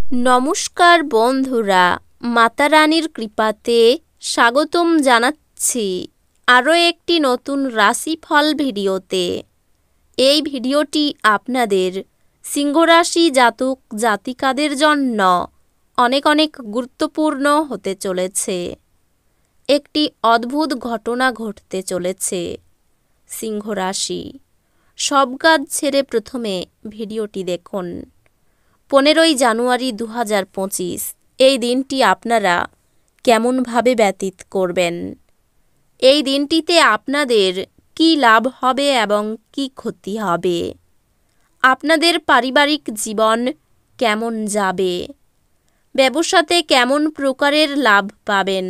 নমস্কার বন্ধুরা, মাতা রানীর কৃপাতে স্বাগতম জানাচ্ছি আরও একটি নতুন রাশিফল ভিডিওতে। এই ভিডিওটি আপনাদের সিংহ রাশি জাতক জাতিকাদের জন্য অনেক অনেক গুরুত্বপূর্ণ হতে চলেছে। একটি অদ্ভুত ঘটনা ঘটতে চলেছে। সিংহ রাশি, সব কাজ ছেড়ে প্রথমে ভিডিওটি দেখুন। 15ই জানুয়ারি 2025 এই দিনটি আপনারা কেমনভাবে ব্যতীত করবেন? এই দিনটিতে আপনাদের কি লাভ হবে এবং কি ক্ষতি হবে? আপনাদের পারিবারিক জীবন কেমন যাবে? ব্যবসাতে কেমন প্রকারের লাভ পাবেন?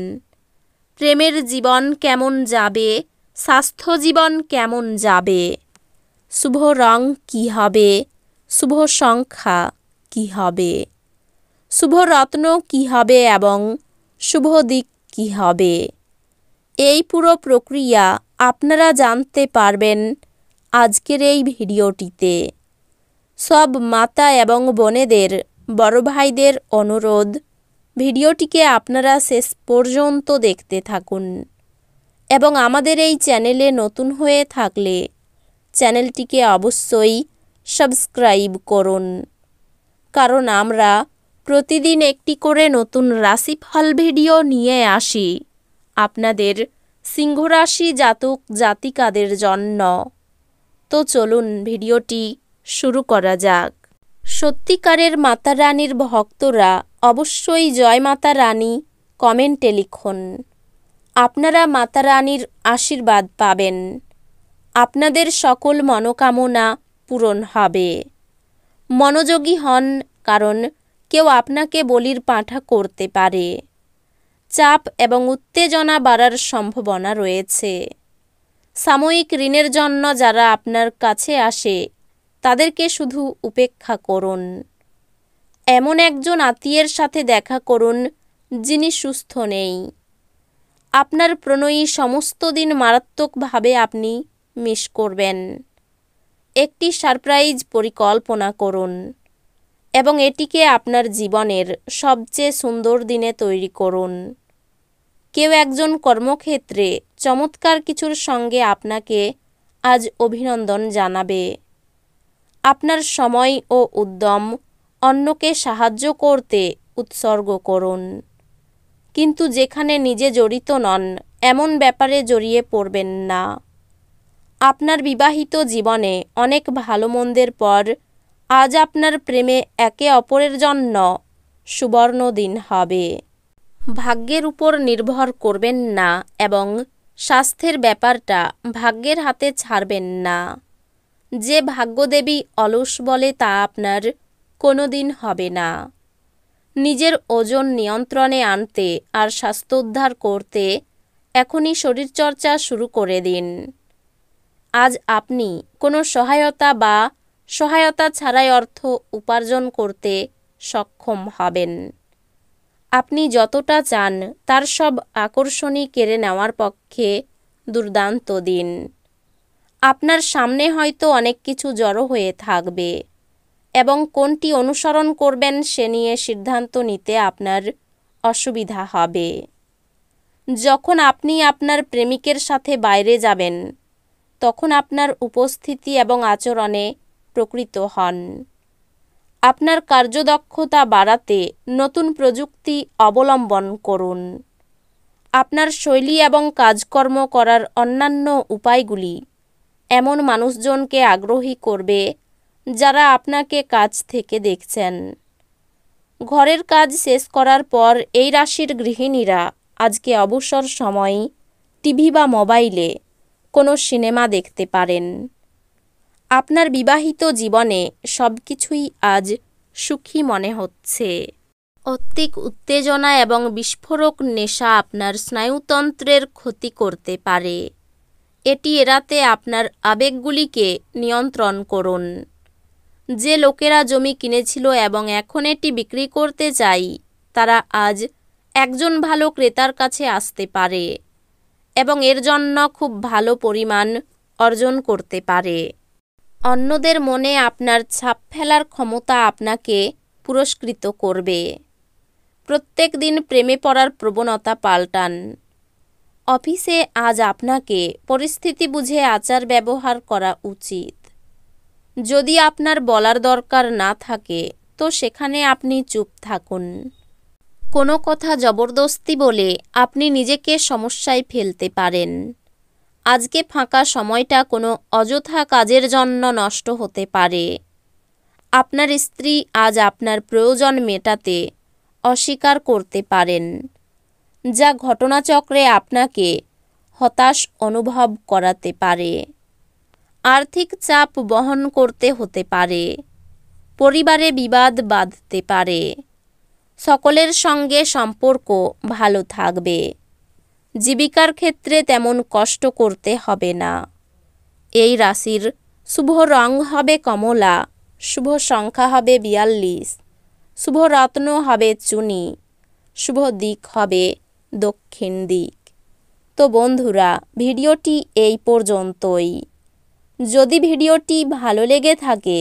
প্রেমের জীবন কেমন যাবে? স্বাস্থ্য জীবন কেমন যাবে? শুভ রং কী হবে? শুভ সংখ্যা কী হবে? শুভ রত্ন কী হবে এবং শুভ দিক কী হবে? এই পুরো প্রক্রিয়া আপনারা জানতে পারবেন আজকের এই ভিডিওটিতে। সব মাতা এবং বোনেদের, বড় ভাইদের অনুরোধ, ভিডিওটিকে আপনারা শেষ পর্যন্ত দেখতে থাকুন এবং আমাদের এই চ্যানেলে নতুন হয়ে থাকলে চ্যানেলটিকে অবশ্যই সাবস্ক্রাইব করুন, কারণ আমরা প্রতিদিন একটি করে নতুন রাশিফল ভিডিও নিয়ে আসি আপনাদের সিংহ রাশি জাতক জাতিকাদের জন্য। তো চলুন ভিডিওটি শুরু করা যাক। সত্যিকারের মাতা রানীর ভক্তরা অবশ্যই জয় মাতা রানী কমেন্টে লিখুন। আপনারা মাতা রানীর আশীর্বাদ পাবেন। আপনাদের সকল মনোকামনা পূরণ হবে। মনোযোগী হন, কারণ কেউ আপনাকে বলির পাঁঠা করতে পারে। চাপ এবং উত্তেজনা বাড়ার সম্ভাবনা রয়েছে। সাময়িক ঋণের জন্য যারা আপনার কাছে আসে তাদেরকে শুধু উপেক্ষা করুন। এমন একজন আত্মীয়ের সাথে দেখা করুন যিনি সুস্থ নেই। আপনার প্রণয়ী সমস্ত দিন মারাত্মকভাবে আপনি মিস করবেন। একটি সারপ্রাইজ পরিকল্পনা করুন এবং এটিকে আপনার জীবনের সবচেয়ে সুন্দর দিনে তৈরি করুন। কেউ একজন কর্মক্ষেত্রে চমৎকার কিছুর সঙ্গে আপনাকে আজ অভিনন্দন জানাবে। আপনার সময় ও উদ্যম অন্যকে সাহায্য করতে উৎসর্গ করুন, কিন্তু যেখানে নিজে জড়িত নন এমন ব্যাপারে জড়িয়ে পড়বেন না। আপনার বিবাহিত জীবনে অনেক ভালো মন্দের পর আজ আপনার প্রেমে একে অপরের জন্য সুবর্ণ দিন হবে। ভাগ্যের উপর নির্ভর করবেন না এবং স্বাস্থ্যের ব্যাপারটা ভাগ্যের হাতে ছাড়বেন না। যে ভাগ্যদেবী অলস বলে তা আপনার কোনো দিন হবে না। নিজের ওজন নিয়ন্ত্রণে আনতে আর স্বাস্থ্যোদ্ধার করতে এখনই শরীরচর্চা শুরু করে দিন। আজ আপনি কোনো সহায়তা ছাড়াই অর্থ উপার্জন করতে সক্ষম হবেন। আপনি যতটা চান তার সব আকর্ষণই কেড়ে নেওয়ার পক্ষে দুর্দান্ত দিন। আপনার সামনে হয়তো অনেক কিছু জড়ো হয়ে থাকবে এবং কোনটি অনুসরণ করবেন সে নিয়ে সিদ্ধান্ত নিতে আপনার অসুবিধা হবে। যখন আপনি আপনার প্রেমিকের সাথে বাইরে যাবেন তখন আপনার উপস্থিতি এবং আচরণে প্রকৃত হন। আপনার কার্যদক্ষতা বাড়াতে নতুন প্রযুক্তি অবলম্বন করুন। আপনার শৈলী এবং কাজকর্ম করার অন্যান্য উপায়গুলি এমন মানুষজনকে আগ্রহী করবে যারা আপনাকে কাছ থেকে দেখছেন। ঘরের কাজ শেষ করার পর এই রাশির গৃহিণীরা আজকে অবসর সময় টিভি বা মোবাইলে কোনো সিনেমা দেখতে পারেন। আপনার বিবাহিত জীবনে সব কিছুই আজ সুখী মনে হচ্ছে। অত্যধিক উত্তেজনা এবং বিস্ফোরক নেশা আপনার স্নায়ুতন্ত্রের ক্ষতি করতে পারে। এটি এড়াতে আপনার আবেগগুলিকে নিয়ন্ত্রণ করুন। যে লোকেরা জমি কিনেছিল এবং এখন এটি বিক্রি করতে চাই তারা আজ একজন ভালো ক্রেতার কাছে আসতে পারে এবং এর জন্য খুব ভালো পরিমাণ অর্জন করতে পারে। অন্যদের মনে আপনার ছাপ ফেলার ক্ষমতা আপনাকে পুরস্কৃত করবে। প্রত্যেক দিন প্রেমে পড়ার প্রবণতা পাল্টান। অফিসে আজ আপনাকে পরিস্থিতি বুঝে আচার ব্যবহার করা উচিত। যদি আপনার বলার দরকার না থাকে তো সেখানে আপনি চুপ থাকুন। কোনো কথা জবরদস্তি বলে আপনি নিজেকে সমস্যায় ফেলতে পারেন। আজকে ফাঁকা সময়টা কোনো অযথা কাজের জন্য নষ্ট হতে পারে। আপনার স্ত্রী আজ আপনার প্রয়োজন মেটাতে অস্বীকার করতে পারেন, যা ঘটনাচক্রে আপনাকে হতাশ অনুভব করাতে পারে। আর্থিক চাপ বহন করতে হতে পারে। পরিবারে বিবাদ বাঁধতে পারে। সকলের সঙ্গে সম্পর্ক ভালো থাকবে। জীবিকার ক্ষেত্রে তেমন কষ্ট করতে হবে না। এই রাশির শুভ রং হবে কমলা, শুভ সংখ্যা হবে 42, শুভ রত্ন হবে চুনি, শুভ দিক হবে দক্ষিণ দিক। তো বন্ধুরা, ভিডিওটি এই পর্যন্তই। যদি ভিডিওটি ভালো লেগে থাকে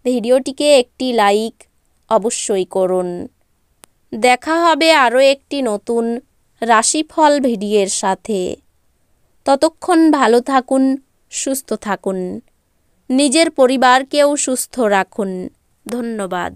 ভিডিওটিকে একটি লাইক অবশ্যই করুন। দেখা হবে আরও একটি নতুন রাশিফল ভিডিওর সাথে। ততক্ষণ ভালো থাকুন, সুস্থ থাকুন, নিজের পরিবারকেও সুস্থ রাখুন। ধন্যবাদ।